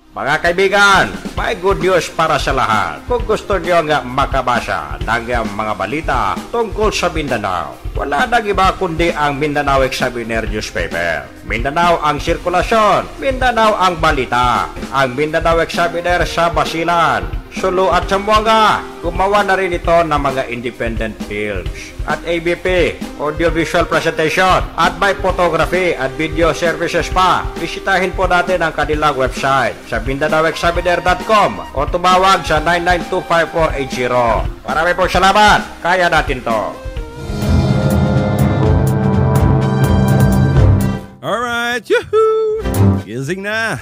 Mga kaibigan, may good news para sa lahat. Kung gusto nyo nga makabasa ng mga balita tungkol sa Mindanao, wala nang iba kundi ang Mindanao Examiner newspaper. Mindanao ang sirkulasyon, Mindanao ang balita. Ang Mindanao Examiner sa Basilan, Sulu at Zamboanga. Gumawa na rin ito ng mga independent films at ABP, audiovisual presentation, at may photography at video services pa. Bisitahin po natin ang kanilang website sa MindanaoExaminer.com o tumawag sa 9925480. Marami pong salamat. Kaya natin to. Alright, yuhuu! Gising na!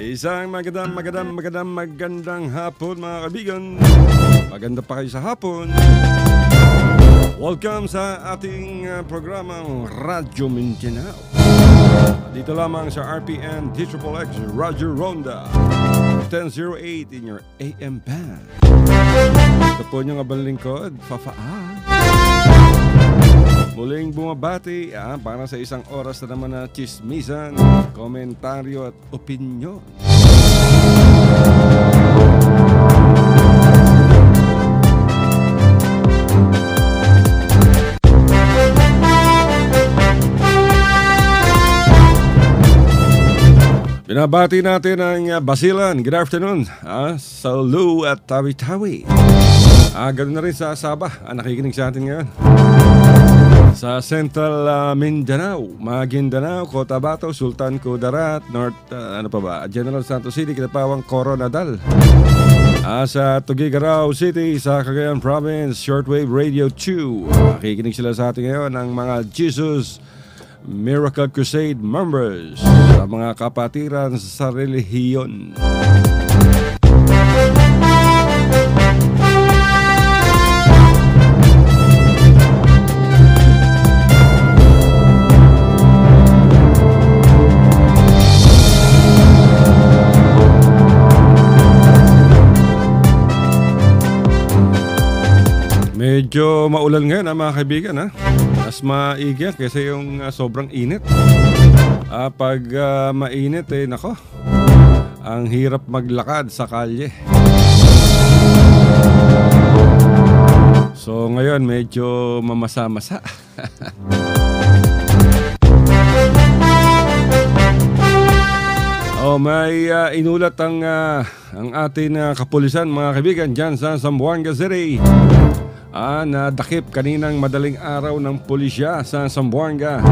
Isang magandang hapon mga kaibigan. Maganda pa kayo sa hapon. Welcome sa ating programang Radyo Mindanao. Dito lamang sa RPN D-Triple-X Roger Ronda 1008 in your AM band. Ito po niyong abang lingkod, Fafaa. Muling bumabati para sa isang oras na naman na chismisan, komentaryo at opinyon. Binabati natin ang Basilan. Good afternoon sa Lu at Tawi-Tawi. Ganoon na rin sa Sabah. Nakikinig sa atin ngayon. Sa Central Mindanao, Maguindanao, Cotabato, Sultan Kudarat, North, General Santos City, Kitapawang, Coronadal. Sa Tuguegarao City, sa Cagayan Province, Shortwave Radio 2. Makikinig sila sa atin ngayon ng mga Jesus Miracle Crusade members sa mga kapatiran sa relihiyon. Medyo maulan ngayon mga kaibigan Mas maigya kasi yung sobrang init. Pag mainit nako, ang hirap maglakad sa kalye. So ngayon medyo mamasa-masa. May inulat ang ating kapulisan mga kaibigan dyan sa Zamboanga City. Nadakip kaninang madaling araw ng pulisya sa Zamboanga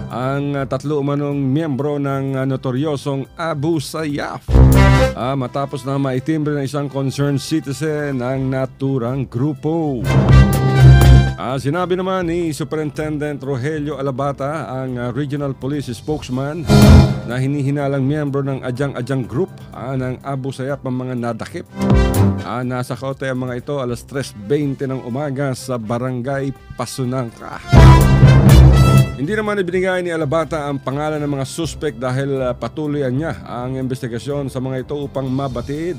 ang tatlo umanong miyembro ng notoryosong Abu Sayyaf matapos na maitimbre ng isang concerned citizen ng naturang grupo. Sinabi naman ni Superintendent Rogelio Alabata, ang Regional Police Spokesman, na hinihinalang miyembro ng Adyang-Adyang Group ng Abu Sayyaf ang mga nadakip. Nasa kaote ang mga ito alas 3:20 ng umaga sa Barangay Pasunangka. Hindi naman ibinigay ni Alabata ang pangalan ng mga suspect dahil patuloy niya ang investigasyon sa mga ito upang mabatid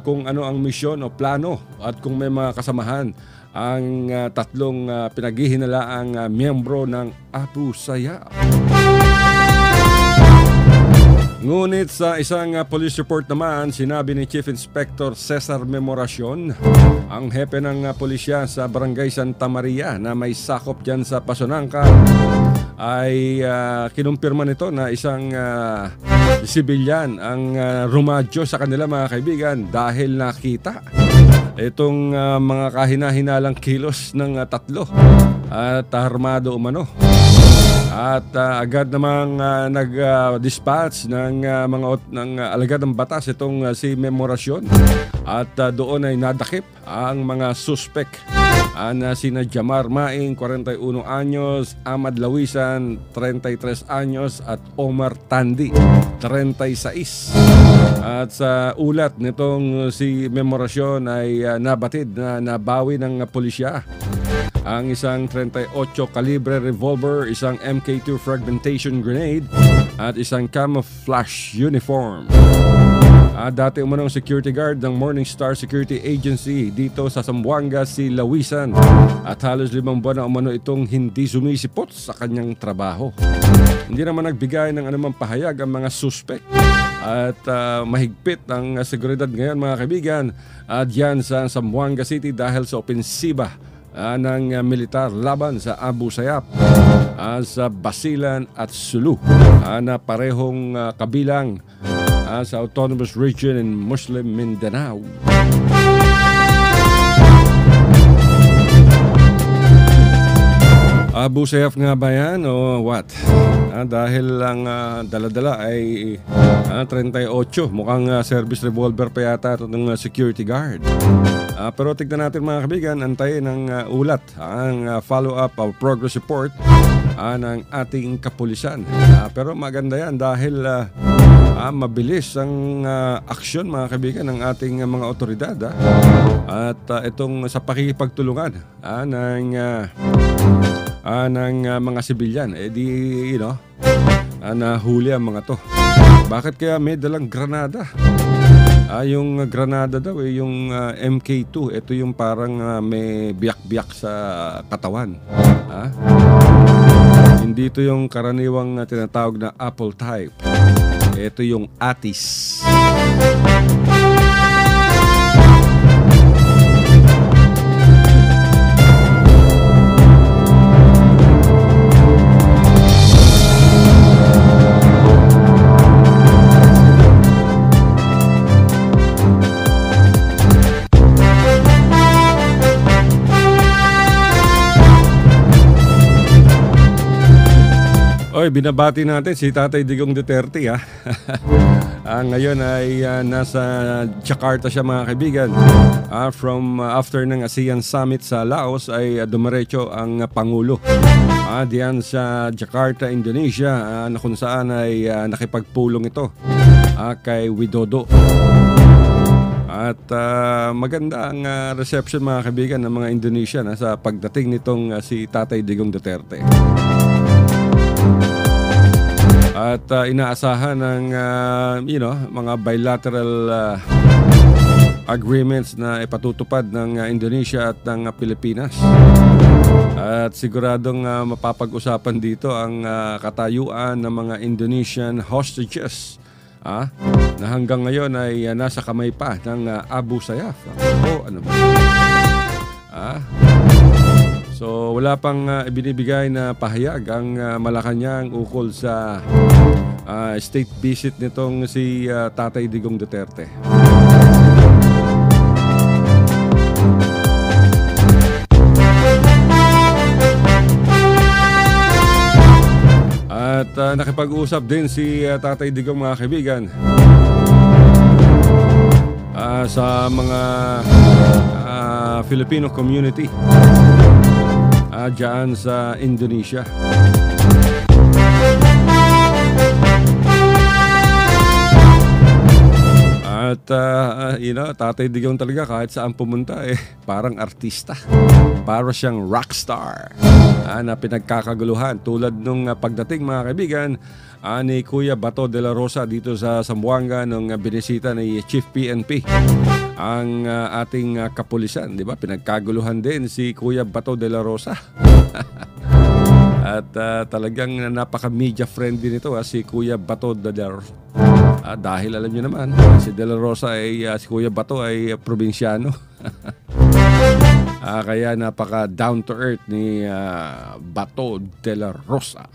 kung ano ang misyon o plano at kung may mga kasamahan ang tatlong pinaghihinalaang miyembro ng Abu Sayyaf. Ngunit sa isang police report naman, sinabi ni Chief Inspector Cesar Memoracion, ang hepe ng pulisya sa Barangay Santa Maria na may sakop dyan sa Pasunangka, ay kinumpirma nito na isang sibilyan ang rumadyo sa kanila mga kaibigan dahil nakita itong mga kahina-hinalang kilos ng tatlo at armado umano. At agad namang nag-dispatch ng alagad ng batas itong si Memoracion. At doon ay nadakip ang mga suspect na sina Jamar Maing, 41 anyos, Ahmad Lawisan, 33 anyos, at Omar Tandi, 36. At sa ulat nitong si Memoracion ay nabatid na nabawi ng pulisya ang isang 38 calibre revolver, isang MK2 fragmentation grenade at isang camouflage uniform. Dati umanong security guard ng Morningstar Security Agency dito sa Zamboanga si Lawisan at halos 5 buwan na umano itong hindi sumisipot sa kanyang trabaho. Hindi naman nagbigay ng anumang pahayag ang mga suspect. At mahigpit ang seguridad ngayon mga kaibigan diyan sa Zamboanga City dahil sa opensiba ng militar laban sa Abu Sayyaf sa Basilan at Sulu na parehong kabilang sa Autonomous Region in Muslim Mindanao. Abu Sayyaf nga ba yan o what? Dahil lang dala-dala ay 38, mukhang service revolver pa yata ito ng security guard. Pero tignan natin mga kaibigan, antayin ng ulat ang follow-up o progress report ng ating kapulisan. Pero maganda yan dahil mabilis ang aksyon mga kaibigan ng ating mga otoridad. At itong sa pakikipagtulungan ng mga sibilyan, nahuli ang mga to. Bakit kaya may dalang granada? Yung granada daw yung MK2. Ito yung parang may biyak-biyak sa katawan. Hindi ito yung karaniwang tinatawag na apple type. Ito yung atis. Oy, binabati natin si Tatay Digong Duterte ngayon ay nasa Jakarta siya mga kaibigan. From after ng ASEAN Summit sa Laos ay dumiretso ang Pangulo diyan sa Jakarta, Indonesia na kung saan ay nakipagpulong ito kay Widodo. At maganda ang reception mga kaibigan ng mga Indonesian sa pagdating nitong si Tatay Digong Duterte. At inaasahan ng mga bilateral agreements na ipatutupad ng Indonesia at ng Pilipinas. At siguradong mapapag-usapan dito ang katayuan ng mga Indonesian hostages na hanggang ngayon ay nasa kamay pa ng Abu Sayyaf. Ano ba? So wala pang ibinibigay na pahayag ang Malacanang ukol sa state visit nitong si Tatay Digong Duterte. At nakipag-usap din si Tatay Digong mga kaibigan sa mga Filipino community dyan sa Indonesia. At Tatay Digong talaga kahit saan pumunta parang artista. Para siyang rockstar na pinagkakaguluhan tulad nung pagdating mga kaibigan ni Kuya Bato de la Rosa dito sa Zamboanga nung binisita ni Chief PNP ang ating kapulisan, di ba? Pinagkaguluhan din si Kuya Bato de la Rosa. At talagang napaka-media friendly nito si Kuya Bato de la Rosa. Dahil alam niyo naman, si De La Rosa si Kuya Bato ay probinsyano. Kaya napaka down to earth ni Bato de la Rosa.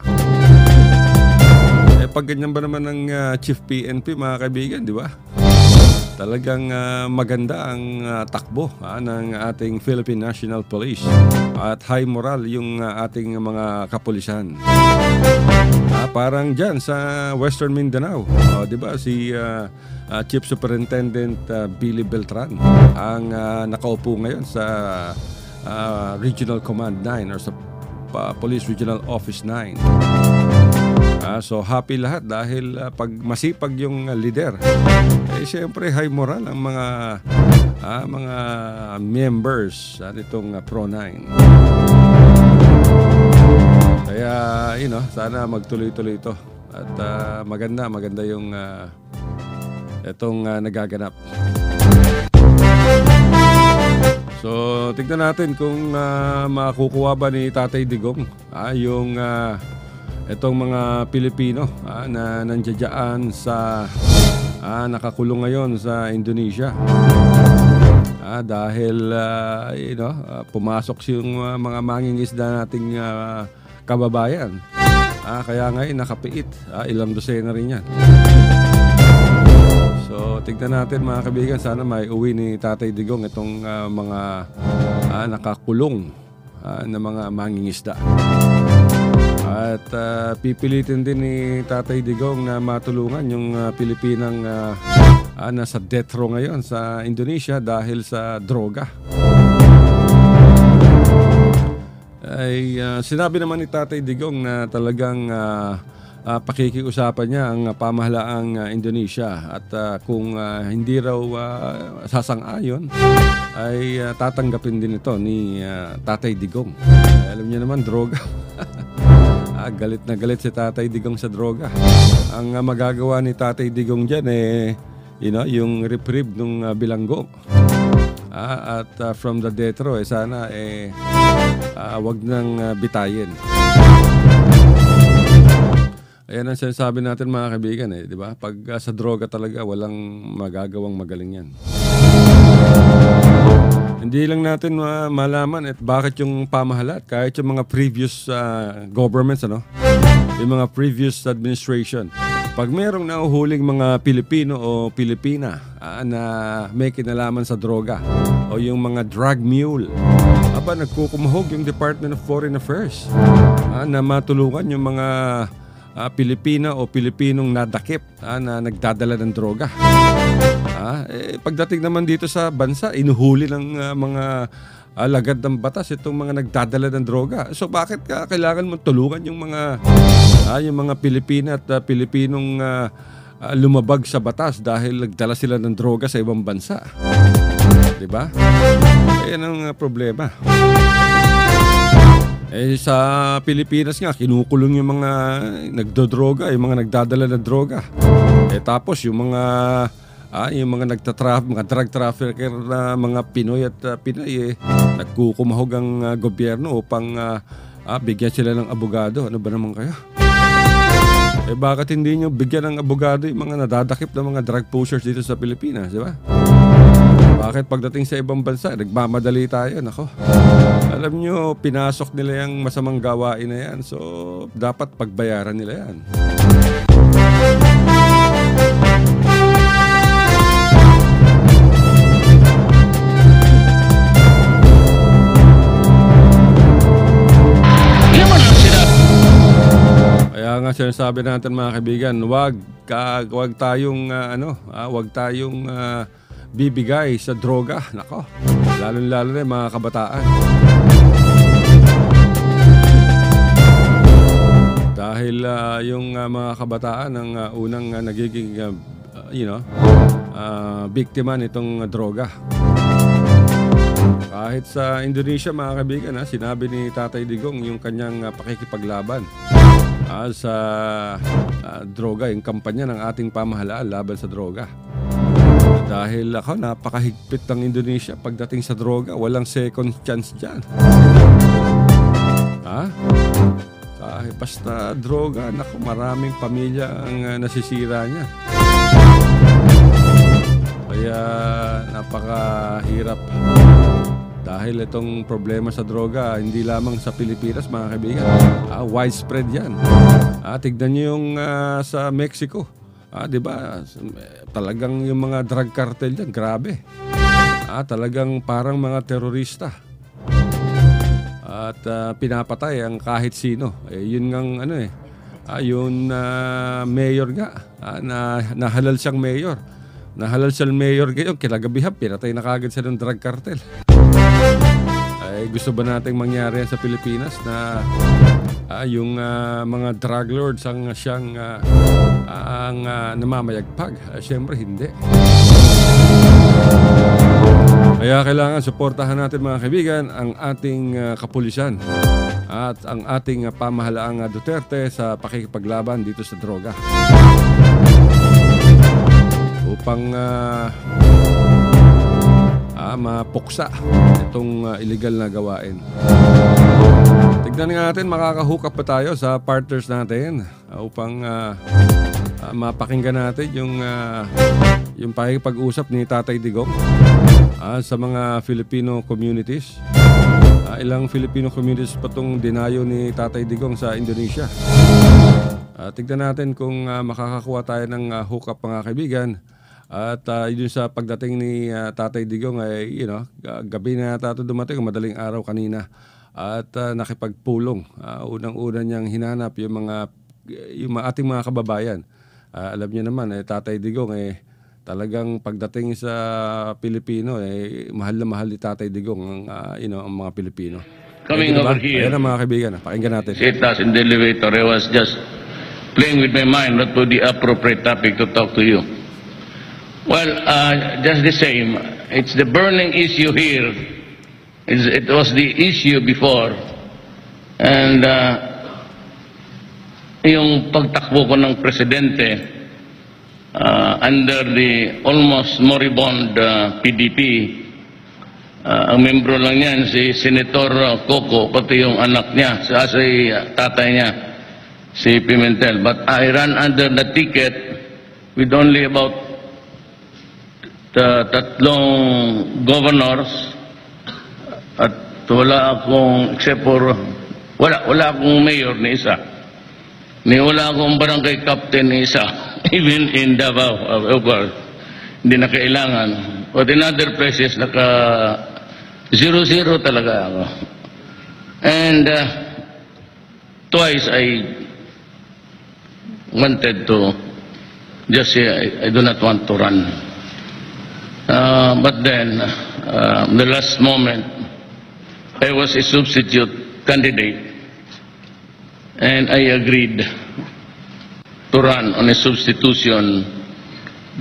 Pag ganyan ba naman ng Chief PNP mga kaibigan, di ba? Talagang maganda ang takbo ng ating Philippine National Police at high moral yung ating mga kapulisan. Parang dyan sa Western Mindanao, di ba si Chief Superintendent Billy Beltran ang nakaupo ngayon sa Regional Command 9 or sa Police Regional Office 9. So happy lahat dahil pag masipag yung leader, siyempre high moral ang mga members nitong Pro 9. Kaya sana magtuloy-tuloy ito at maganda yung itong nagaganap. So tignan natin kung makukuha ba ni Tatay Digong yung itong mga Pilipino na nandiyan sa nakakulong ngayon sa Indonesia. Dahil pumasok yung mga mangingisda nating kababayan. Kaya ngayon nakapiit. Ilang dosena rin yan. So tignan natin mga kaibigan, sana may uwi ni Tatay Digong itong mga nakakulong na mga mangingisda. At pipilitin din ni Tatay Digong na matulungan yung Pilipinang nasa death row ngayon sa Indonesia dahil sa droga. Ay sinabi naman ni Tatay Digong na talagang pakikiusapan niya ang pamahalaang Indonesia at kung hindi raw sasang-ayon ay tatanggapin din ito ni Tatay Digong. Alam niyo naman, droga. Galit na galit si Tatay Digong sa droga. Ang magagawa ni Tatay Digong dyan yung reprieve ng bilanggo. At from the death row, sana wag nang bitayin. Ayan ang sinasabi natin mga kaibigan, di ba? Pag sa droga talaga, walang magagawang magaling yan. Hindi lang natin malaman at bakit yung pamahalaan, kahit yung mga previous governments, yung mga previous administration. Pag merong nahuhuling mga Pilipino o Pilipina na may kinalaman sa droga o yung mga drug mule, nagkukumahog yung Department of Foreign Affairs na matulungan yung mga Pilipina o Pilipinong nadakip na nagdadala ng droga. Pagdating naman dito sa bansa, inuhuli ng mga alagad ng batas itong mga nagdadala ng droga. So bakit kailangan mo tulungan yung mga Pilipina at Pilipinong lumabag sa batas dahil nagdala sila ng droga sa ibang bansa? Diba? Ayan ang problema. Sa Pilipinas nga, kinukulong yung mga nagdodroga, yung mga nagdadala ng droga. Tapos yung mga mga drug trafficker na mga Pinoy at Pinay, nagkukumahog ang gobyerno upang bigyan sila ng abogado. Ano ba naman kayo? Bakit hindi nyo bigyan ng abogado yung mga nadadakip na mga drug pushers dito sa Pilipinas, di ba? Bakit pagdating sa ibang bansa, nagmamadali tayo? Nako. Alam nyo, pinasok nila yung masamang gawain na yan. So, dapat pagbayaran nila yan. Kaya nga sinasabi natin mga kaibigan, wag tayong bibigay sa droga. Nako, lalo-lalo na yung mga kabataan. Dahil yung mga kabataan ang unang nagiging biktima nitong droga. Kahit sa Indonesia mga kaibigan, sinabi ni Tatay Digong yung kanyang pakikipaglaban sa droga, yung kampanya ng ating pamahalaan laban sa droga. Dahil napakahigpit ng Indonesia pagdating sa droga, walang second chance dyan. Kahit basta droga, maraming pamilya ang nasisira niya. Kaya napakahirap. Dahil itong problema sa droga, hindi lamang sa Pilipinas mga kaibigan, widespread yan. Tignan niyo yung sa Mexico. Diba? Talagang yung mga drug cartel dyan, grabe. Talagang parang mga terorista. At pinapatay ang kahit sino. Yun ngang yung mayor nga, nahalal siyang mayor. Nahalal siyang mayor ngayon, kinagabihan, pinatay na kagad siya ng drug cartel. Gusto ba nating mangyari yan sa Pilipinas na yung mga drug lords ang siyang namamayagpag? Siyempre hindi. Kaya kailangan suportahan natin mga kaibigan ang ating kapulisan at ang ating pamahalaang Duterte sa pakikipaglaban dito sa droga. Upang mapuksa itong illegal na gawain. Tignan nga natin, makaka-hook up pa tayo sa partners natin upang mapakinggan natin yung pakikipag-usap ni Tatay Digong sa mga Filipino communities. Ilang Filipino communities pa itong dinayo ni Tatay Digong sa Indonesia. Tignan natin kung makakakuha tayo ng hook up, mga kaibigan. At yun sa pagdating ni Tatay Digong ay, gabi na yata ito dumating, madaling araw kanina. At nakipagpulong. Unang-una niyang hinanap yung ating mga kababayan. Alam niyo naman, Tatay Digong talagang pagdating sa Pilipino, mahal na mahal ni Tatay Digong ang mga Pilipino. Coming over here, ayan ang mga kaibigan, pakinggan natin. sit us in the elevator. I was just playing with my mind what would be the appropriate topic to talk to you. Well, just the same. It's the burning issue here. It was the issue before. And yung pagtakbo ko ng presidente under the almost moribund PDP, ang membro lang yan, si Senator Coco, pati yung anak niya, si tatay niya, si Pimentel. But I ran under the ticket with only about tatlong governors at wala akong, except for, wala akong mayor ni isa. Wala akong barangay captain ni isa. Even in Davao, of course, hindi na kailangan. But in other places, 0-0 talaga ako. And twice I wanted to just say, I do not want to run. But then, the last moment, I was a substitute candidate, and I agreed to run on a substitution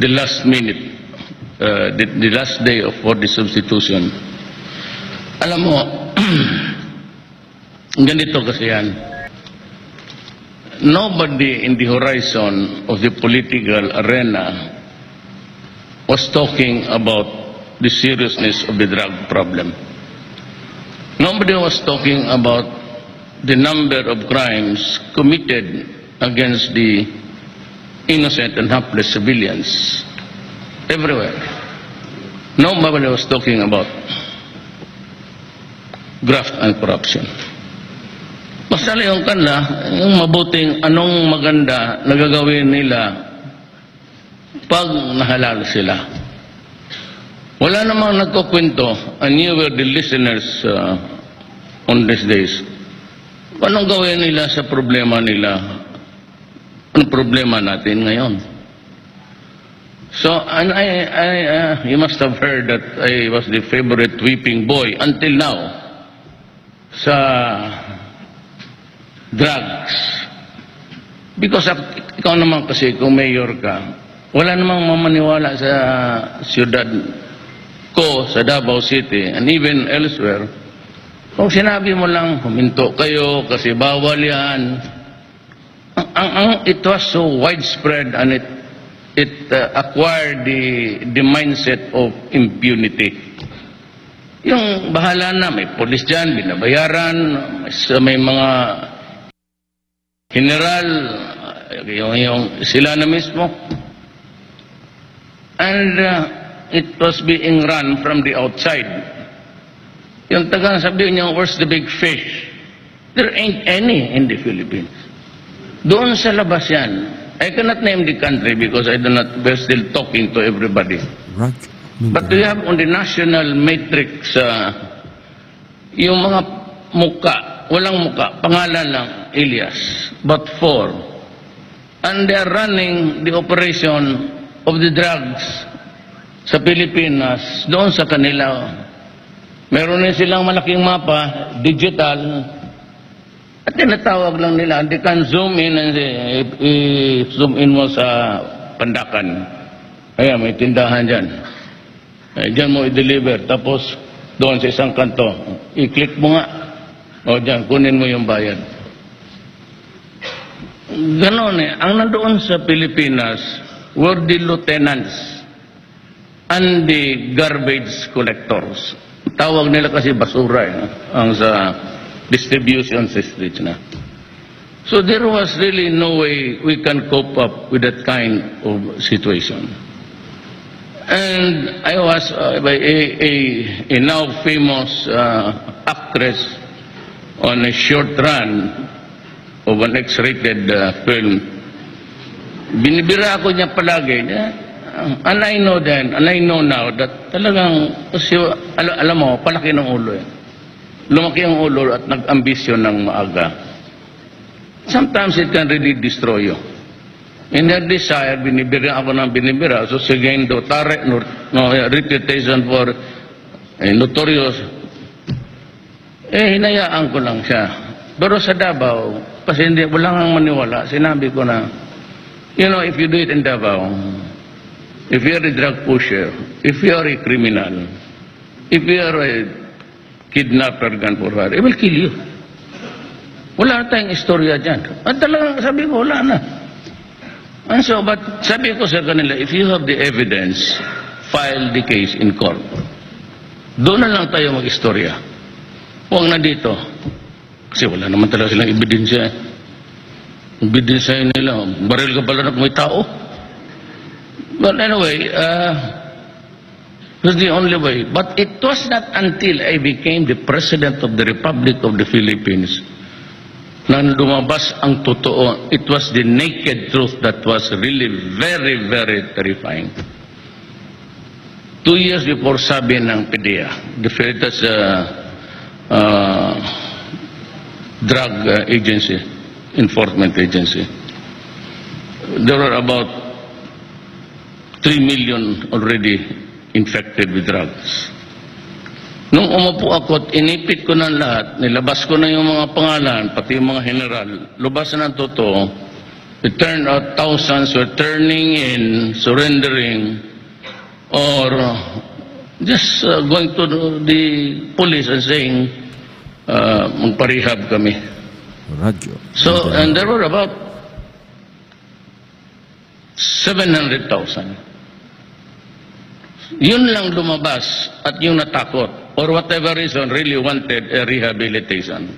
the last minute, the last day for the substitution. Alam mo, ganito kasi yan. Nobody in the horizon of the political arena was talking about the seriousness of the drug problem. Nobody was talking about the number of crimes committed against the innocent and helpless civilians everywhere. Nobody was talking about graft and corruption. Basta yung kanila, yung mabuting anong maganda na gagawin nila pag nahalal sila. Wala namang nagkukwento, and you were the listeners on these days. Anong gawin nila sa problema nila? Anong problema natin ngayon? So, and you must have heard that I was the favorite weeping boy until now sa drugs. Because ikaw naman kasi, kung mayor ka, wala namang mamaniwala sa siyudad ko, sa Davao City, and even elsewhere. Kung sinabi mo lang, huminto kayo kasi bawal yan. It was so widespread, and it acquired the mindset of impunity. Yung bahala na, may polis dyan, binabayaran, may mga general, yung sila na mismo. And it was being run from the outside. Yung tagang sabihin niya, where's the big fish? There ain't any in the Philippines. Doon sa labas yan. I cannot name the country because we're still talking to everybody. Right. But we have on the national matrix, yung mga muka, walang muka, pangalan lang, Elias, but 4. And they are running the operation of the drugs sa Pilipinas, doon sa kanila. Meron din silang malaking mapa, digital, at tinatawag lang nila, they can zoom in and zoom in mo sa Pandakan. Ayan, may tindahan dyan. Dyan mo i-deliver, tapos doon sa isang kanto, i-click mo nga, o dyan, kunin mo yung bayad. Ganon ang nandoon sa Pilipinas were the lieutenants and the garbage collectors. Tawag nila kasi basura ang sa distribution sa streets na. So there was really no way we can cope up with that kind of situation. And I was by a now famous actress on a short run of an X-rated film. Binibira ako niya palagi. And I know then, and I know now that talagang, kasi, alam mo, palaki ng ulo eh. Lumaki ang ulo at nag-ambisyon ng maaga. Sometimes it can really destroy you. In their desire, binibira ako ng binibira. So, again, tare, reputation for notorious. Hinayaan ko lang siya. Pero sa Davao, kasi hindi, wala kang maniwala, sinabi ko na, you know, if you do it in Davao, if you are a drug pusher, if you are a criminal, if you are a kidnapper, gun for hire, it will kill you. Wala tayong istorya dyan. At talagang sabi ko, wala na. And so, but sabi ko sa kanila, if you have the evidence, file the case in court. Doon na lang tayo mag-istorya. Huwag na dito. Kasi wala naman talaga silang ebidensya. Ebidensya nila, baril ka pala na kung may tao. But anyway, that's the only way. But it was not until I became the President of the Republic of the Philippines na lumabas ang totoo. It was the naked truth that was really very, very terrifying. 2 years before sabi ng PDEA, the Federal Drug Agency, Enforcement Agency, there were about 3 million already infected with drugs. Nung umupo ako at inipit ko ng lahat, nilabas ko na yung mga pangalan, pati yung mga general, lubas na ng totoo, it turned out thousands were turning in, surrendering, or just going to the police and saying, magparehab kami. Radyo. So, and there were about 700,000. Yun lang lumabas at yung natakot or whatever reason really wanted a rehabilitation.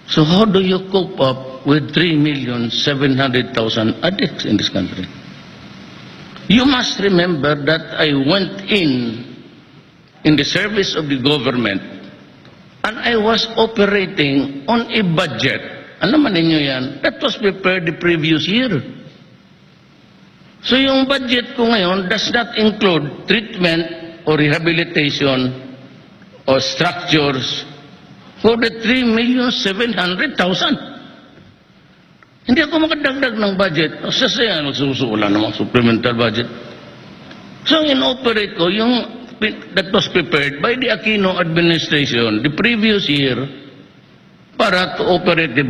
So how do you cope up with 3,700,000 addicts in this country? You must remember that I went in the service of the government and I was operating on a budget. Alam naman ninyo yan, that was prepared the previous year. So yung budget ko ngayon does not include treatment or rehabilitation or structures for the 3,700,000. Hindi ako makadagdag ng budget. Sasaya, nagsusuula namang supplemental budget. So inoperate ko yung that was prepared by the Aquino administration the previous year para to operate the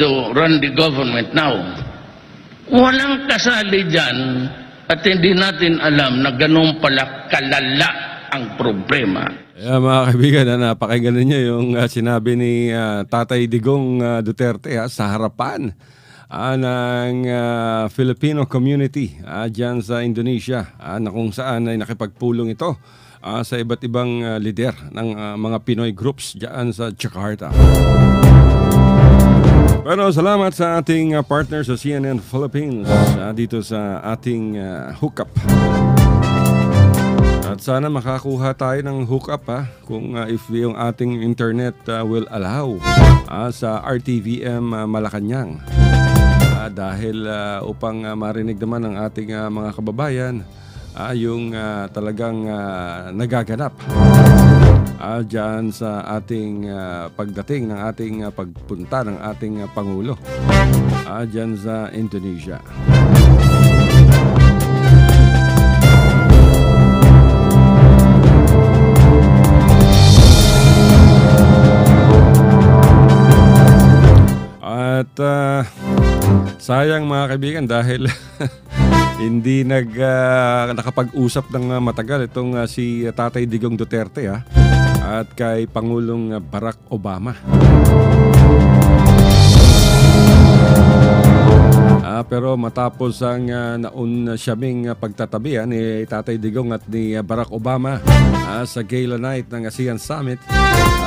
to run the government now. Walang kasali dyan at hindi natin alam na ganun pala kalala ang problema. Mga kaibigan, napakinggan ninyo yung sinabi ni Tatay Digong Duterte sa harapan ng Filipino community dyan sa Indonesia na kung saan ay nakipagpulong ito sa iba't ibang lider ng mga Pinoy groups dyan sa Jakarta. Pero salamat sa ating partner sa CNN Philippines dito sa ating hookup. At sana makakuha tayo ng hookup kung if yung ating internet will allow sa RTVM Malacanang. Dahil upang marinig naman ng ating mga kababayan yung talagang nagaganap dyan sa ating pagdating ng ating pagpunta ng ating Pangulo dyan sa Indonesia. At sayang mga kaibigan dahil hindi nakapag-usap ng matagal itong si Tatay Digong Duterte at kay Pangulong Barack Obama. Pero matapos ang naun siyaming pagtatabihan ni Tatay Digong at ni Barack Obama sa Gala Night ng ASEAN Summit,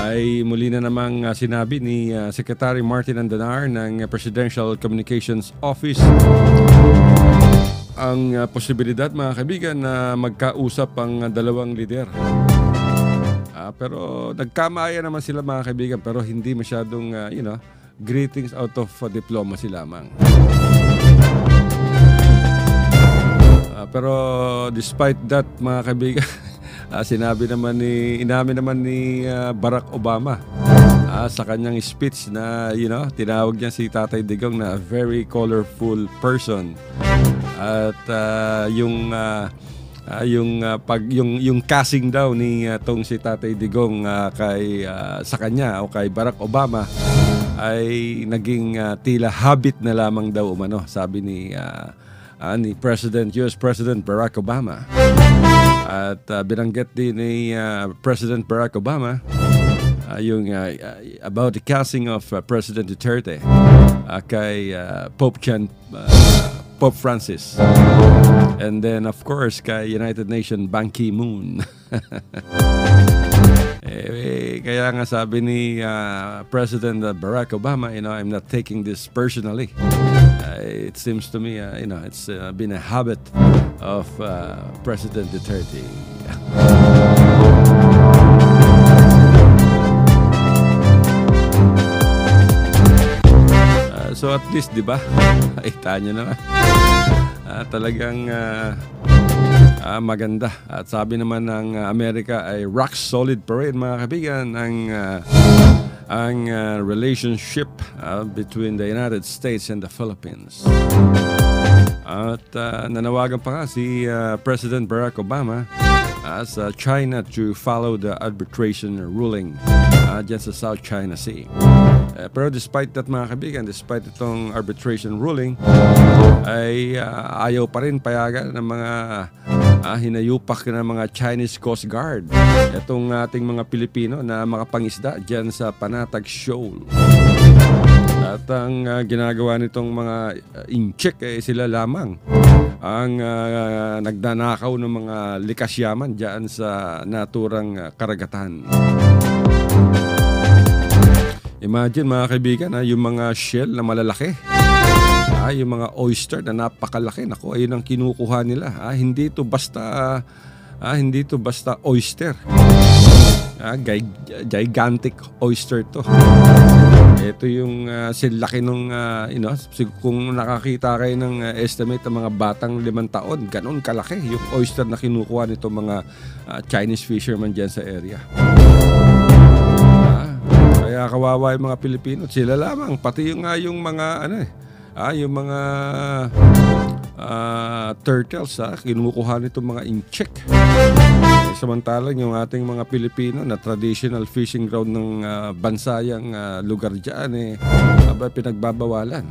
ay muli na namang sinabi ni Secretary Martin Andanar ng Presidential Communications Office ang posibilidad, mga kaibigan, na magkausap ang dalawang lider. Pero nagkamaya naman sila, mga kaibigan, pero hindi masyadong greetings out of diplomacy lamang. Pero despite that, mga kaibigan, inamin naman ni Barack Obama sa kanyang speech na tinawag niya si Tatay Digong na very colorful person. At yung casing daw ni tong si Tatay Digong sa kanya o kay Barack Obama ay naging tila habit na lamang daw umano, sabi ni US President Barack Obama. At binanggit din ni President Barack Obama about the casting of President Duterte kay Pope Francis. And then of course kay United Nations Ban Ki-moon. Kaya nga sabi ni President Barack Obama, I'm not taking this personally. It seems to me, it's been a habit of President Duterte. So at least, di ba? Ita nyo naman. Talagang maganda. At sabi naman ng Amerika ay rock solid pa rin, mga kaibigan, ang relationship between the United States and the Philippines. At nanawagan pa nga si President Barack Obama sa China to follow the arbitration ruling dyan sa South China Sea. Pero despite that, mga kaibigan, despite itong arbitration ruling, ay ayaw pa rin payagan ng mga hinayupak ng mga Chinese Coast Guard itong ating mga Pilipino na makapangisda dyan sa Panatag Shoal. At ang ginagawa nitong mga incheck ay sila lamang ang nagdanakaw ng mga likas yaman dyan sa naturang karagatan. Imagine, mga kaibigan, yung mga shell na malalaki, yung mga oyster na napakalaki, naku, ayun ang kinukuha nila. Hindi ito basta oyster. Gigantic oyster to. Ito yung silaki nung kung nakakita kayo ng estimate ng mga batang 5 taon, ganun kalaki yung oyster na kinukuha nito mga Chinese fishermen dyan sa area. Kaya kawawa yung mga Pilipino, sila lamang, pati yung mga yung mga turtles, kinukuha nito mga incheck. Samantalang yung ating mga Pilipino na traditional fishing ground ng bansayang lugar dyan, pinagbabawalan.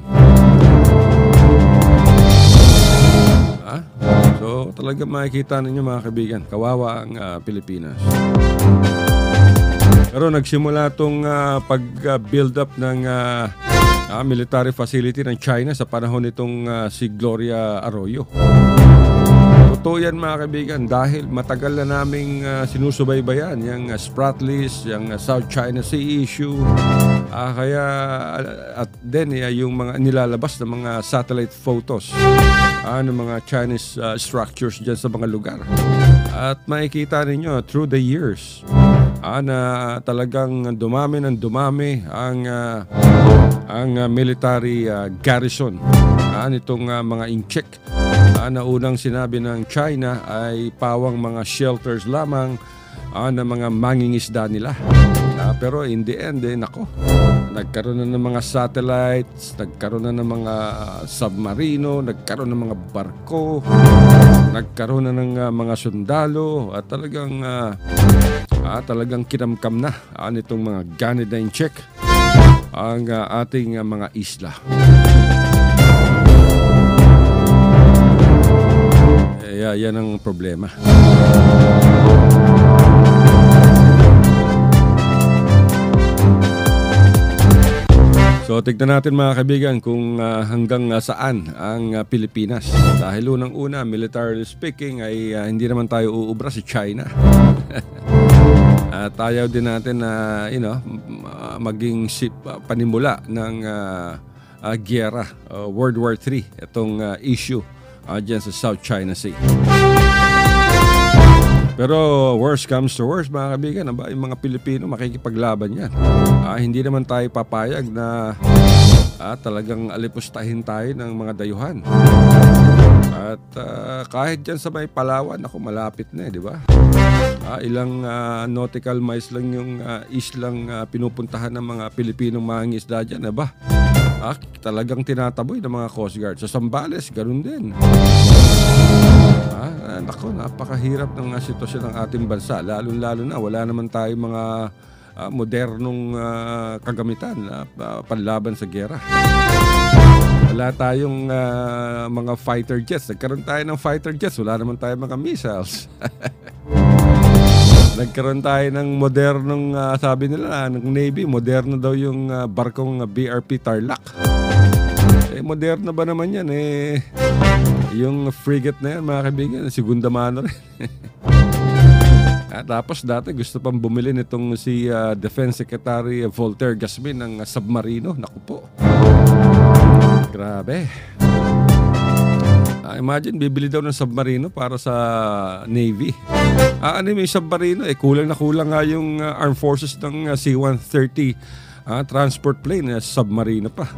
So talaga makikita ninyo, mga kaibigan, kawawa ang Pilipinas. Pero nagsimula itong pag-build up ng military facility ng China sa panahon nitong si Gloria Arroyo. Totoo yan, mga kaibigan, dahil matagal na naming sinusubaybayan yung Spratlys, yung South China Sea issue. At then yung mga nilalabas na mga satellite photos ng mga Chinese structures dyan sa mga lugar. At makikita ninyo through the years na talagang dumami ng dumami ang military garrison nitong mga incheck na unang sinabi ng China ay pawang mga shelters lamang ng mga mangingisda nila. Pero in the end, nagkaroon na ng mga satellites, nagkaroon na ng mga submarino, nagkaroon ng mga barko, nagkaroon na ng mga sundalo, at talagang kinamkam na nitong mga Ganida incheck ang ating mga isla. Yan ang problema. So tignan natin, mga kaibigan, kung hanggang saan ang Pilipinas. Dahil unang-una, militarily speaking, ay hindi naman tayo uubra sa China. At ayaw din natin na maging panimula ng giyera, World War III, itong issue dyan sa South China Sea. Pero worst comes to worst, mga kaibigan, yung mga Pilipino makikipaglaban yan. Hindi naman tayo papayag na talagang alipustahin tayo ng mga dayuhan. At kahit dyan sa may Palawan, ako malapit na di ba? Ilang nautical miles lang yung islang pinupuntahan ng mga Pilipinong mangingisda dyan, ba? Talagang tinataboy ng mga Coast Guard. Sa Zambales, ganun din. Naku, napakahirap ng sitwasyon ng ating bansa. Lalo-lalo na, wala naman tayong mga modernong kagamitan panlaban sa giyera. Wala tayong mga fighter jets. Nagkaroon tayo ng fighter jets. Wala naman tayong mga missiles. Nagkaroon tayo ng modernong, sabi nila, ng Navy, moderno daw yung barkong BRP Tarlac. Moderno ba naman yan? Yung frigate na yan, mga kaibigan, segunda mano rin. Tapos dati gusto pang bumili nitong si Defense Secretary Voltaire Gasmin ng submarino. Naku po. Grabe. Imagine, bibili daw ng submarino para sa Navy. Ano yung submarino? Kulang na kulang nga yung Armed Forces ng C-130 transport plane, submarino pa.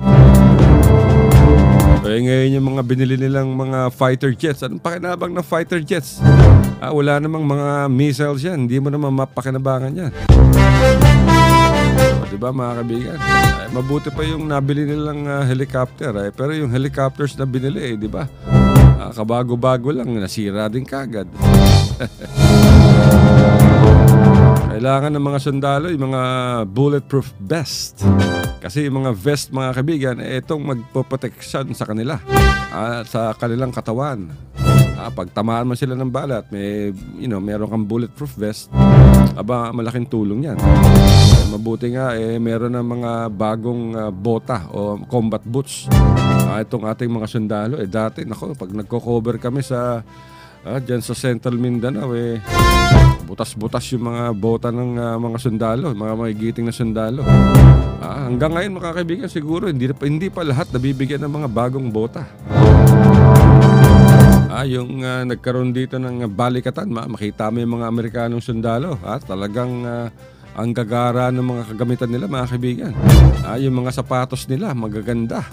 Ngayon yung mga binili nilang mga fighter jets. Anong pakinabang ng fighter jets? Wala namang mga missiles yan. Hindi mo naman mapakinabangan yan. Diba, mga kaibigan? Mabuti pa yung nabili nilang helicopter. Pero yung helicopters na binili, diba? Kabago-bago lang, nasira din kagad. Kailangan ng mga sundalo yung mga bulletproof vest. Kasi yung mga vest, mga kaibigan, itong magpoproteksyon sa kanila, sa kanilang katawan. Pag tamaan man sila ng balat, meron kang bulletproof vest, malaking tulong yan. Mabuti nga, meron ng mga bagong bota o combat boots. Itong ating mga sundalo, dati, pag nagko-cover kami sa dyan sa Central Mindanao, butas-butas yung mga bota ng mga sundalo, mga magigiting na sundalo. Hanggang ngayon, mga kaibigan, siguro hindi pa lahat nabibigyan ng mga bagong bota. Yung nagkaroon dito ng balikatan, makita mo yung mga Amerikanong sundalo. Talagang ang gagara ng mga kagamitan nila, mga kaibigan. Yung mga sapatos nila, magaganda.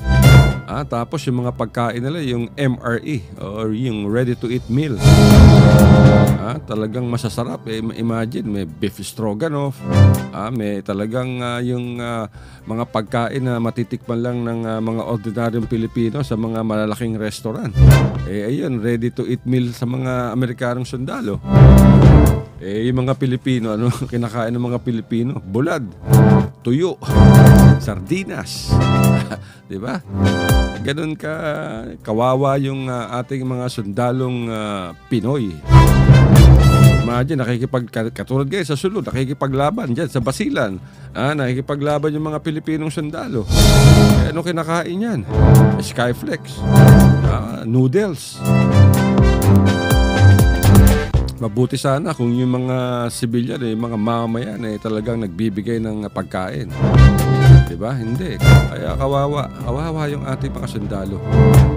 Tapos yung mga pagkain nila, yung MRE or yung ready-to-eat meal. Talagang masasarap. Imagine, may beef stroganoff. May talagang yung mga pagkain na matitikman lang ng mga ordinaryong Pilipino sa mga malalaking restaurant. Ayun, ready-to-eat meal sa mga Amerikanong sundalo. Yung mga Pilipino, ano kinakain ng mga Pilipino? Bulad, tuyo, sardinas. Diba? Ganun kawawa yung ating mga sundalong Pinoy. Imagine, katulad guys sa sulod, nakikipaglaban dyan sa Basilan. Nakikipaglaban yung mga Pilipinong sundalo. Ano kinakain yan? Skyflex, noodles. Mabuti sana kung yung mga sibilyan, yung mga mamayan talagang nagbibigay ng pagkain. Diba? Hindi. Kaya kawawa yung ating mga sundalo.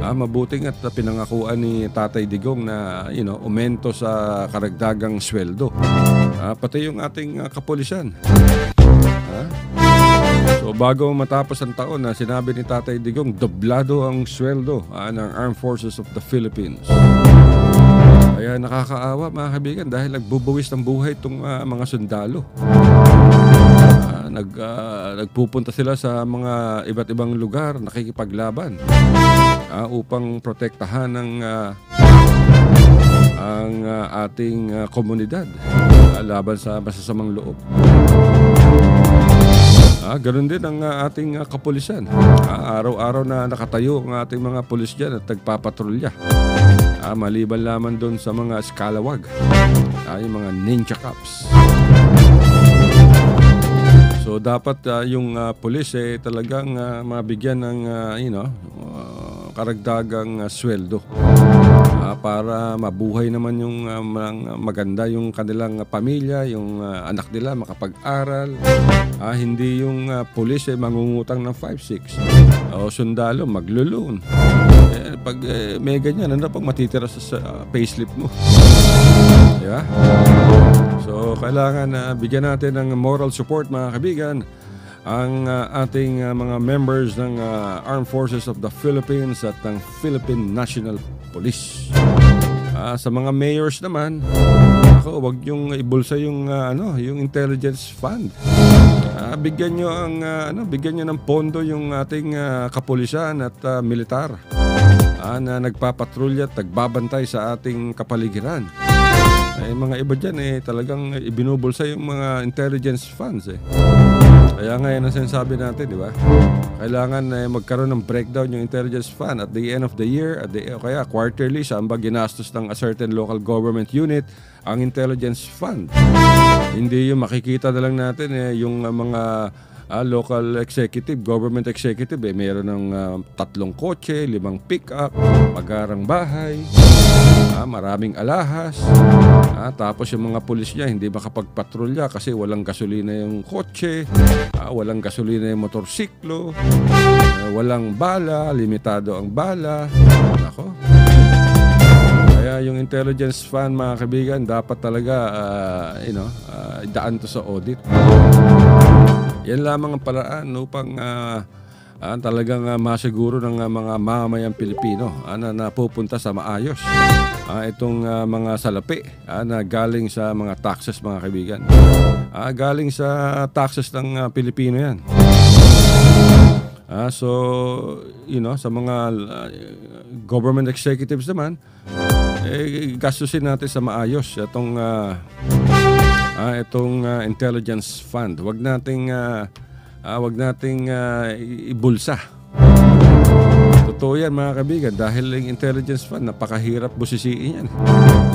Mabuti nga't pinangakuan ni Tatay Digong na aumento sa karagdagang sweldo. Pati yung ating kapulisan. So bago matapos ang taon, sinabi ni Tatay Digong, doblado ang sweldo ng Armed Forces of the Philippines. Kaya nakakaawa, mga kaibigan, dahil nagbubuwis ng buhay itong mga sundalo. Nagpupunta sila sa mga iba't ibang lugar, nakikipaglaban upang protektahan ang ating komunidad laban sa masasamang loob. Ganun din ang ating kapulisan. Araw-araw na nakatayo ang ating mga pulis dyan at nagpapatrolya. Maliban lamang doon sa mga skalawag, yung mga ninja cops. So dapat yung pulis talagang mabigyan ng karagdagang sweldo para mabuhay naman yung maganda yung kanilang pamilya, yung anak nila makapag-aral. Hindi yung pulis mangungutang ng 5-6 o sundalo maglulun. Pag may ganyan, ano pag matitira sa payslip mo? Diba? So kailangan bigyan natin ng moral support, mga kaibigan, ang ating mga members ng Armed Forces of the Philippines at ng Philippine National Police. Sa mga mayors naman, wag niyong ibulsa yung yung intelligence fund. Bigyan niyo bigyan niyo ng pondo yung ating kapulisan at militar na nagpapatrolya at nagbabantay sa ating kapaligiran. Mga iba dyan talagang ibinubulsa yung mga intelligence funds Kaya nga yan ang sinasabi natin, di ba? Kailangan magkaroon ng breakdown yung intelligence fund at the end of the year, kaya quarterly, saan ba ginastos ng a certain local government unit ang intelligence fund. Hindi yung makikita na lang natin yung mga local executive, government executive, mayroon ng 3 kotse, 5 pick-up, magarang bahay, maraming alahas, tapos yung mga pulis niya hindi makapagpatrolya kasi walang gasolina yung kotse, walang gasolina yung motorsiklo, walang bala, limitado ang bala. Nako. Kaya yung intelligence fund, mga kaibigan, dapat talaga idaan to sa audit. Yan lamang ang paraan upang talagang masiguro ng mga mamamayang Pilipino na napupunta sa maayos itong mga salapi na galing sa mga taxes, mga kaibigan. Galing sa taxes ng Pilipino yan. So, sa mga government executives naman, gastusin natin sa maayos itong intelligence fund. Wag nating ibulsa. Totoo yan, mga kaibigan, dahil yung intelligence fund napakahirap busisiin yan.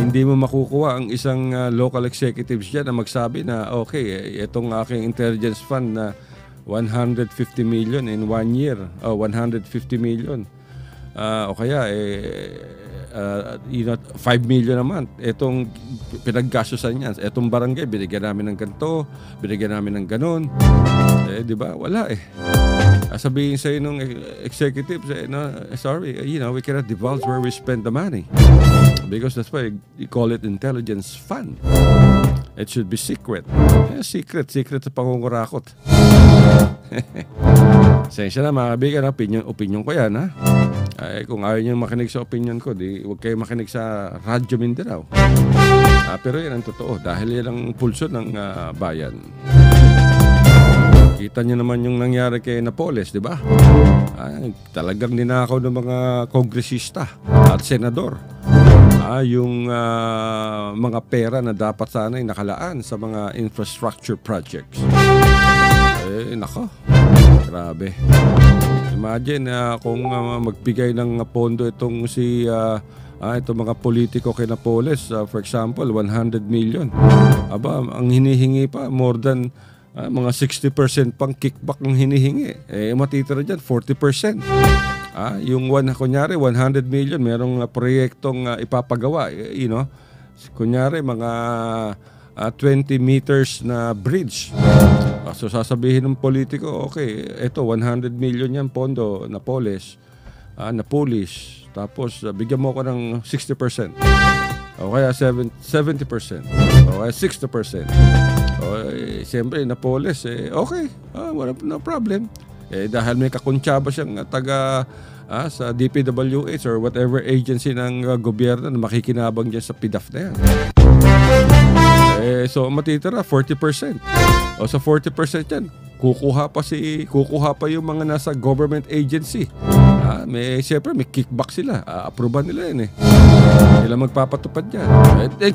Hindi mo makukuha ang isang local executives dyan na magsabi na okay, itong aking intelligence fund na 150 million in 1 year, 150 million, o kaya 5 million a month. Itong pinaggastusan niyan, itong barangay binigyan namin ng ganito, binigyan namin ng ganon. Di ba? Wala sabihin sa'yo nung executive, sorry, we cannot divulge where we spend the money because that's why you call it intelligence fund. It should be secret. Secret sa pangungurakot. Sensya na, mga kaibigan, opinion ko yan, kung ayaw nyo makinig sa opinion ko, huwag kayo makinig sa Radyo Mindanao. Pero yan ang totoo, dahil yan ang pulso ng bayan. Kita nyo naman yung nangyari kay Napoles, di ba? Talagang ninakaw ng mga kongresista at senador yung mga pera na dapat sana'y nakalaan sa mga infrastructure projects. Nako, grabe. Imagine kung magbigay ng pondo itong itong mga politiko kay Napoles, for example, 100 million. Ang hinihingi pa, more than mga 60% pang kickback ng hinihingi. Matitira dyan, 40%. Yung kunyari, 100 million, merong proyektong ipapagawa. Kunyari, mga 20 meters na bridge. So sasabihin ng politiko, okay, ito 100 million yan pondo na polish, na polish. Tapos bigyan mo ko ng 60%. O kaya 70%. O kaya 60%. Siyempre na polish, okay, no problem. Dahil may kakuntsaba siyang taga sa DPWH or whatever agency ng gobyerno na makikinabang dyan sa PDAF na yan. So matitira 40%. O sa 40% yan, kukuha pa yung mga nasa government agency. Siyempre may kickback sila. Aproban nila yan Sila magpapatupad yan.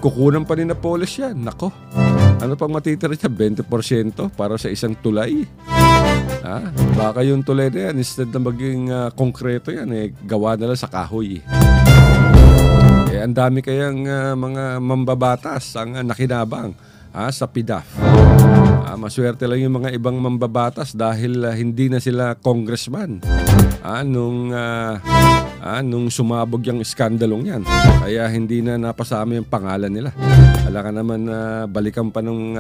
Kukunan pa rin na polish yan. Nako. Ano pang matitira dyan? 20% para sa isang tulay. Baka yung tulay na yan, instead na maging konkreto yan, gawa na lang sa kahoy. Ang dami kayang mga mambabatas ang nakinabang sa PDAF. Maswerte lang yung mga ibang mambabatas dahil hindi na sila congressman. nung sumabog yung iskandalong yan. Kaya hindi na napasama yung pangalan nila. Alam ka naman balikan pa nung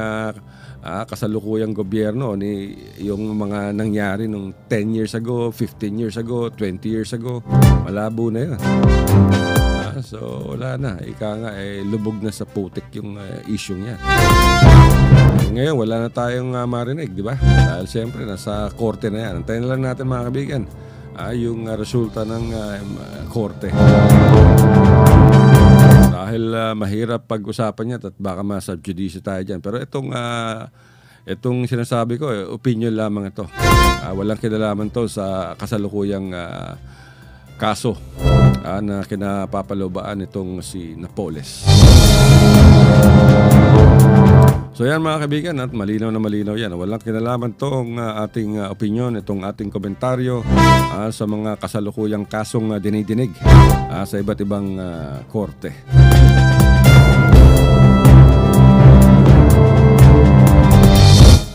kasalukuyang gobyerno ni yung mga nangyari nung 10 years ago, 15 years ago, 20 years ago. Malabo na yun. So wala na. Ika nga lubog na sa putik yung issue niya. Ngayon wala na tayong marinig, di ba? Dahil siyempre nasa korte na yan. Antayin lang natin mga kaibigan yung resulta ng korte. Dahil mahirap pag-usapan niya at baka ma-subjudice tayo dyan. Pero itong sinasabi ko, opinion lamang ito. Walang kinalaman to sa kasalukuyang kaso na kinapapalobaan itong si Napoles. So yan mga kaibigan, at malinaw na malinaw yan. Walang kinalaman tong ating opinion, itong ating komentaryo sa mga kasalukuyang kasong dinidinig sa iba't ibang korte.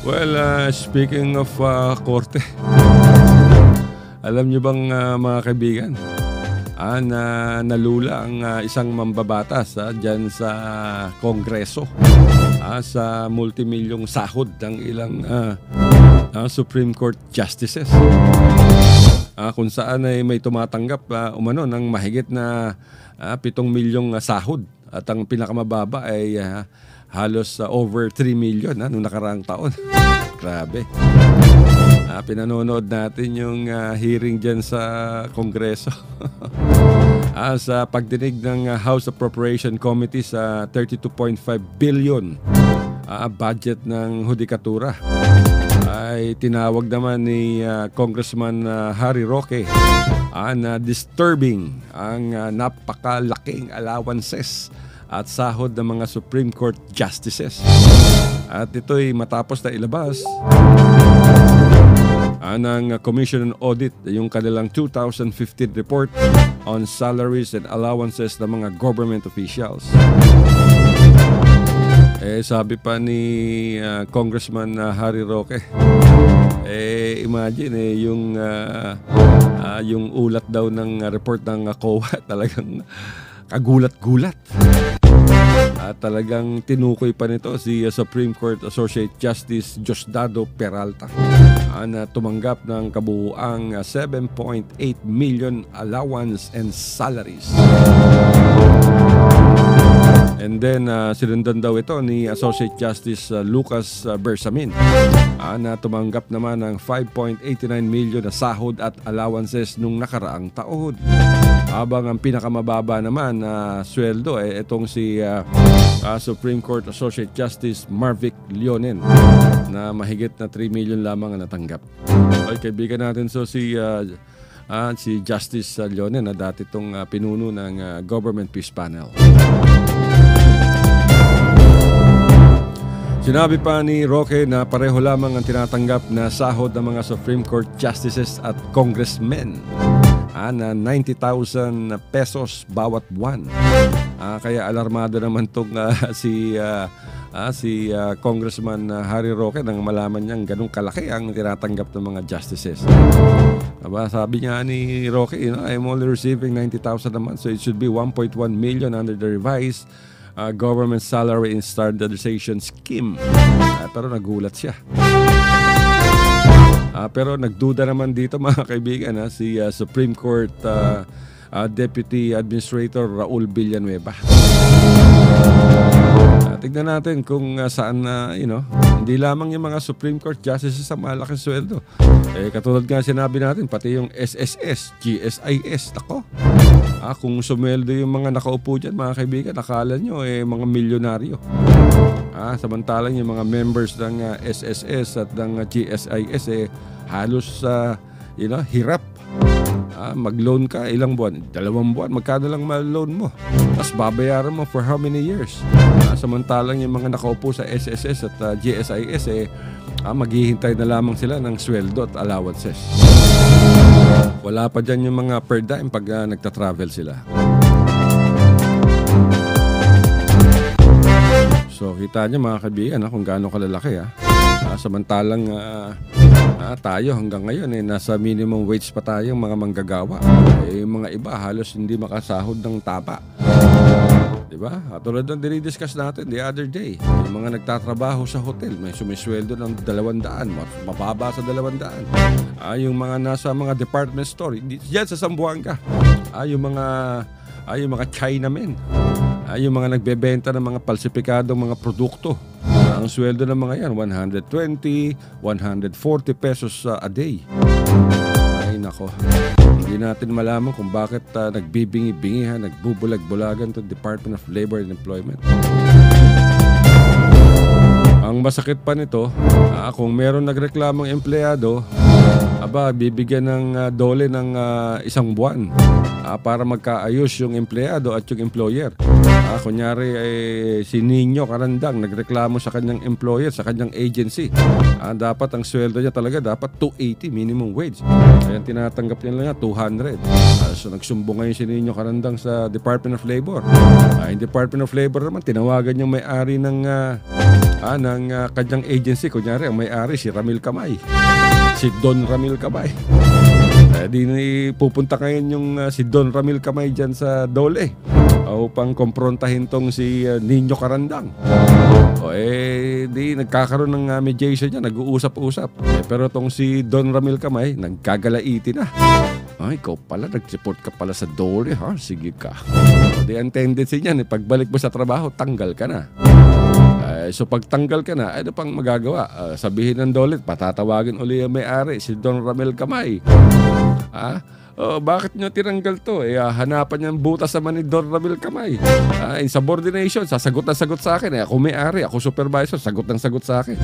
Well, speaking of korte, alam nyo bang mga kaibigan, na nalula ang isang mambabatas dyan sa Kongreso sa multimilyong sahod ng ilang Supreme Court Justices, kung saan ay may tumatanggap umano ng mahigit na 7 milyong sahod at ang pinakamababa ay halos over 3 million noong nakaraang taon. Grabe. Pinanonood natin yung hearing dyan sa Kongreso sa pagdinig ng House Appropriation Committee sa 32.5 billion budget ng hudikatura. Ay tinawag naman ni Congressman Harry Roque na disturbing ang napakalaking allowances at sahod ng mga Supreme Court Justices. At ito'y matapos na ilabas ng Commission on Audit yung kanilang 2015 report on salaries and allowances ng mga government officials. Sabi pa ni Congressman Harry Roque, imagine yung ulat daw ng report ng COA talagang kagulat-gulat. At talagang tinukoy pa nito si Supreme Court Associate Justice Diosdado Peralta na tumanggap ng kabuuang 7.8 million allowance and salaries. And then sinundan daw ito ni Associate Justice Lucas Bersamin na tumanggap naman ng 5.89 million na sahod at allowances nung nakaraang taon. Habang ang pinakamababa naman na sweldo itong si Supreme Court Associate Justice Marvic Leonen na mahigit na 3 million lamang ang natanggap. Okay, kaibigan natin si Justice Leonen na dati itong pinuno ng Government Peace Panel. Sinabi pa ni Roque na pareho lamang ang tinatanggap na sahod ng mga Supreme Court Justices at Congressmen na 90,000 pesos bawat buwan. Kaya alarmado naman itong si Congressman Harry Roque nang malaman niyang ganun kalaki ang tinatanggap ng mga justices. Sabi niya ni Roque, I'm only receiving 90,000 a month, so it should be 1.1 million under the revised government salary and standardization scheme. Pero nagulat siya. Pero nagduda naman dito mga kaibigan si Supreme Court Deputy Administrator Raul Villanueva. Tignan natin kung saan hindi lamang yung mga Supreme Court Justices sa malaking sweldo. Katulad nga sinabi natin, pati yung SSS, GSIS, nako. Kung sumweldo yung mga nakaupo dyan mga kaibigan, akala nyo mga milyonaryo. Samantalang yung mga members ng SSS at ng GSIS halos hirap. Mag-loan ka ilang buwan, 2 buwan, magkano lang ma-loan mo, tapos babayaran mo for how many years. Samantalang yung mga nakaupo sa SSS at GSIS maghihintay na lamang sila ng sweldo at allowances. Wala pa dyan yung mga per dime pag nagta-travel sila. So kita nyo mga kaibigan kung gaano kalalaki. Samantalang Tayo hanggang ngayon nasa minimum wage pa tayong mga manggagawa. Yung mga iba halos hindi makasahod ng tama. Diba? At tulad ng dinidiscuss natin the other day, yung mga nagtatrabaho sa hotel, may sumisweldo ng 200, mababa sa 200. Yung mga nasa mga department store, diyan sa Zamboanga. Yung mga Chinamen. Yung mga nagbebenta ng mga palsipikadong mga produkto. Ang sweldo ng mga yan, 120, 140 pesos a day. Ay nako. Hindi natin malaman kung bakit nagbibingi-bingihan, nagbubulag-bulagan to Department of Labor and Employment. Ang masakit pa nito, kung meron nagreklamong empleyado, bibigyan ng dole ng isang buwan para magkaayos yung empleyado at yung employer. Kunyari si Nino Carandang nagreklamo sa kanyang employer, sa kanyang agency. Dapat ang sweldo niya talaga dapat 280 minimum wage. Kaya tinatanggap niya lang 200. So nagsumbong ngayon si Nino Carandang sa Department of Labor. Yung Department of Labor naman tinawagan yung may-ari ng kanyang agency. Kunyari ang may-ari si Ramil Kamay. Si Don Ramil Kamay. Di pupunta ngayon yung si Don Ramil Kamay dyan sa Dole upang komprontahin tong si Nino Carandang. Di nagkakaroon ng mediation niya, nag-uusap-usap. Pero tong si Don Ramil Kamay, nagkagalaiti na. Ikaw pala, nag-report ka pala sa Dole, ha? Sige ka. Di ang tendency niyan, pagbalik mo sa trabaho, tanggal ka na. So pagtanggal ka na, ano pang magagawa? Sabihin ng Dole, patatawagin uli ang may-ari, si Don Ramil Kamay. Bakit nyo tinanggal to? Hanapan niya ang butas naman ni Don Ramil Kamay. Insubordination, sasagot na sagot sa akin. Ako may-ari, ako supervisor, sagot ng sagot sa akin.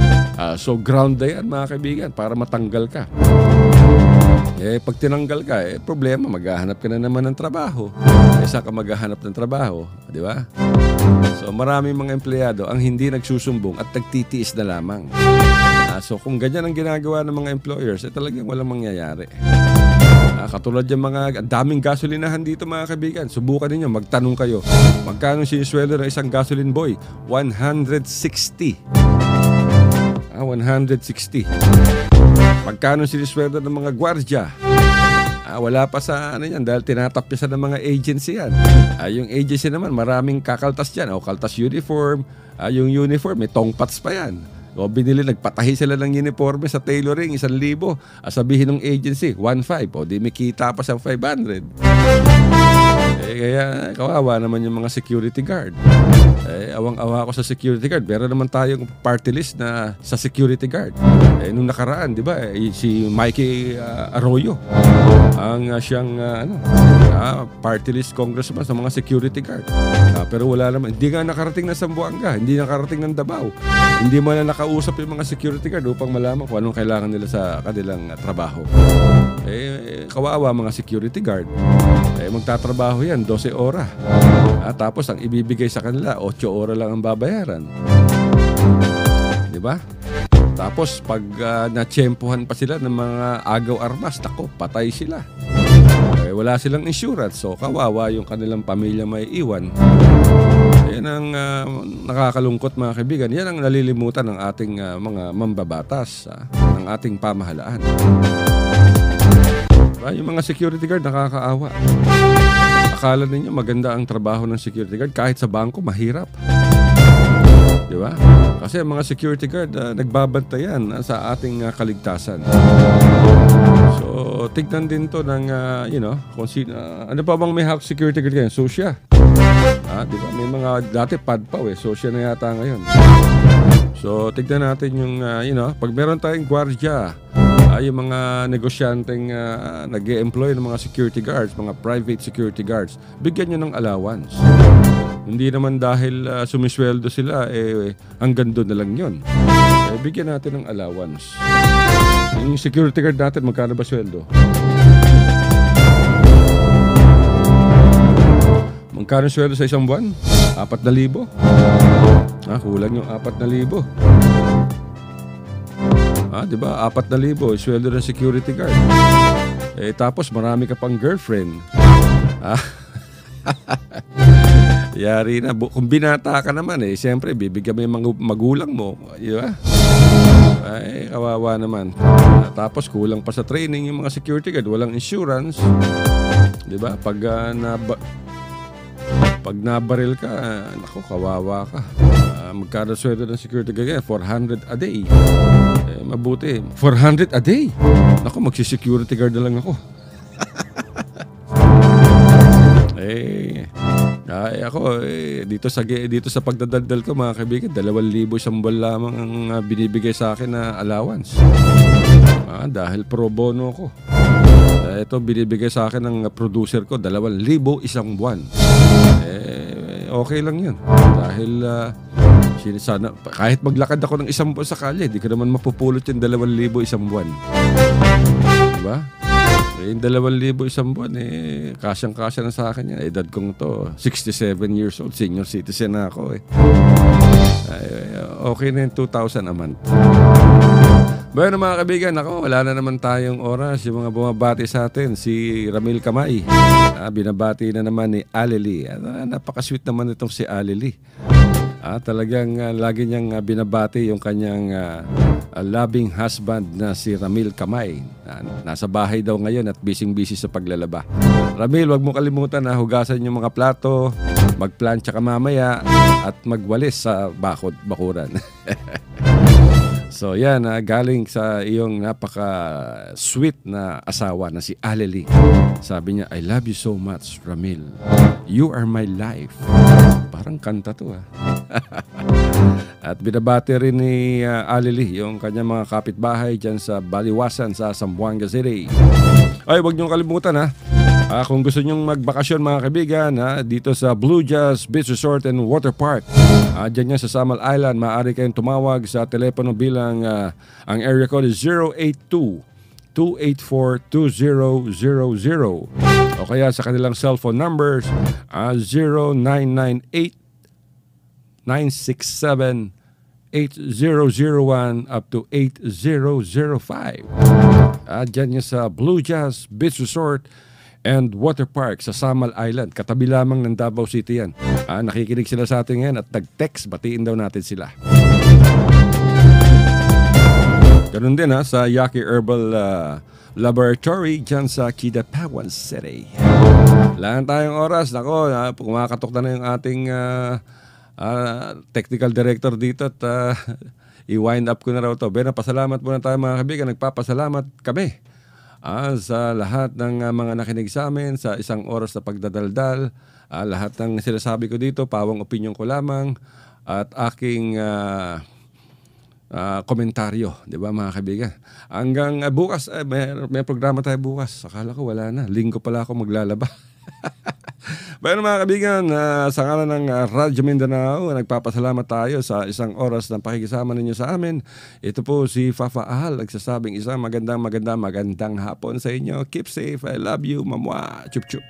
So ground na yan mga kaibigan para matanggal ka. Pag tinanggal ka, problema, maghahanap ka na naman ng trabaho. Saan ka maghahanap ng trabaho? Di ba? So maraming mga empleyado ang hindi nagsusumbong at nagtitiis na lamang. So kung ganyan ang ginagawa ng mga employers, talagang walang mangyayari. Katulad yung mga daming gasolinahan dito mga kaibigan. Subukan ninyo, magtanong kayo. Magkano sinisweldo ng isang gasoline boy? 160. 160. Magkano sinisweldo ng mga gwardya? Wala pa sa yan dahil tinatapyasan ng mga agency yan. Yung agency naman maraming kakaltas dyan. Kaltas uniform. Yung uniform may tongpats pa yan. Binili, nagpatahi sila ng uniforme sa tailoring, 1,000. Sabihin ng agency, 1,500. Di may kita pa sa 500. Kaya kawawa naman yung mga security guard. Awang-awa ako sa security guard. Meron naman tayong party list na sa security guard. Nung nakaraan, di ba, si Mikey Arroyo ang siyang party list congressman sa mga security guard. Pero wala naman. Hindi nga nakarating ng Zamboanga. Hindi nakarating ng Davao. Hindi mo na nakausap yung mga security guard upang malaman kung anong kailangan nila sa kanilang trabaho. Kawawa mga security guard. Magtatrabaho yan 12 oras. Tapos ang ibibigay sa kanila 8 oras lang ang babayaran. Di ba? Tapos pag natsyempohan pa sila ng mga agaw armas, nako, patay sila. Wala silang insurance, so kawawa yung kanilang pamilya may iwan. Yan ang nakakalungkot mga kaibigan. Yan ang nalilimutan ng ating mga mambabatas, ng ating pamahalaan. Yung mga security guard nakakaawa. Akala ninyo maganda ang trabaho ng security guard kahit sa bangko mahirap. Di ba? Kasi ang mga security guard nagbabantayan sa ating kaligtasan. So tignan din to ng kung ano pa bang may security guard ngayon? Susya. Di ba? May mga dati padpaw Susya na yata ngayon. So tignan natin yung pag meron tayong gwardiya, yung mga negosyanteng nag-e-employ ng mga security guards, mga private security guards, bigyan nyo ng allowance. Hindi naman dahil sumisweldo sila, hanggang doon na lang yun. Bigyan natin ng allowance. Yung security guard natin, magkano ba sweldo? Magkano sweldo sa isang buwan? 4,000? Kulang yung 4,000. Diba? 4,000 sweldo ng security guard. Tapos marami ka pang girlfriend. Yari na. Kung binata ka naman siyempre bibigyan mo yung magulang mo. Diba? Ay, kawawa naman. Tapos kulang pa sa training yung mga security guard, walang insurance. 'Di ba? Pag nabaril ka, naku, kawawa ka. Magkano sweldo ng security guard? 400 a day. Mabuti. 400 a day? Naku, magsi-security guard na lang ako. Dito sa pagdadaldal ko, mga kaibigan, 2,000 isang buwan lamang ang binibigay sa akin na allowance. Dahil pro bono ko. Ito binibigay sa akin ng producer ko, 2,000 isang buwan. Okay lang yun. Dahil sana, kahit maglakad ako ng isang buwan sa kalye, di ko naman mapupulot yung 2,000 isang buwan. Diba? Yung 2,000 isang buwan, kasyang-kasya na sa akin yan. Edad kong to, 67 years old, senior citizen na ako. Okay na yung 2,000 a month. Bueno mga kaibigan, wala na naman tayong oras. Yung mga bumabati sa atin, si Ramil Kamay. Binabati na naman ni Alili. Napaka-sweet naman itong si Alili. Talagang lagi niyang binabati yung kanyang loving husband na si Ramil Kamay. Nasa bahay daw ngayon at busy-busy sa paglalaba. Ramil, wag mo kalimutan na hugasan yung mga plato, magplancha ka mamaya at magwalis sa bakuran. So yan, galing sa iyong napaka-sweet na asawa na si Aleli. Sabi niya, I love you so much, Ramil. You are my life. Parang kanta to At binabati rin ni Aleli yung kanyang mga kapitbahay dyan sa Baliwasan sa Zamboanga City. Ay, huwag niyong kalimutan kung gusto nyong magbakasyon mga kaibigan dito sa Blue Jazz Beach Resort and Water Park. Diyan yan sa Samal Island, maaari kayong tumawag sa telepono bilang ang area code is 082-284-2000 o kaya sa kanilang cellphone numbers 0998-967-8001 up to 8005. Diyan yan sa Blue Jazz Beach Resort and Water Park sa Samal Island. Katabi lamang ng Davao City yan. Nakikinig sila sa atin ngayon at nag-text. Batiin daw natin sila. Ganun din sa Yaki Herbal Laboratory dyan sa Kidapawan City. Wala tayong oras. Nako, kumakatok na yung ating technical director dito at i-wind up ko na raw to. Pasalamat muna tayo mga kaibigan. Nagpapasalamat kami sa lahat ng mga nakinig sa amin sa isang oras na pagdadaldal. Lahat ng sinasabi ko dito, pawang opinion ko lamang at aking komentaryo, di ba mga kaibigan? Hanggang bukas, may programa tayo bukas. Akala ko wala na, linggo pala ako maglalaba. Pero mga kaibigan, sa ngalan ng Radyo Mindanao, nagpapasalamat tayo sa isang oras ng pakikisama ninyo sa amin. Ito po si Fafa Ahal, nagsasabing isang magandang hapon sa inyo. Keep safe, I love you, mamwa, chup chup.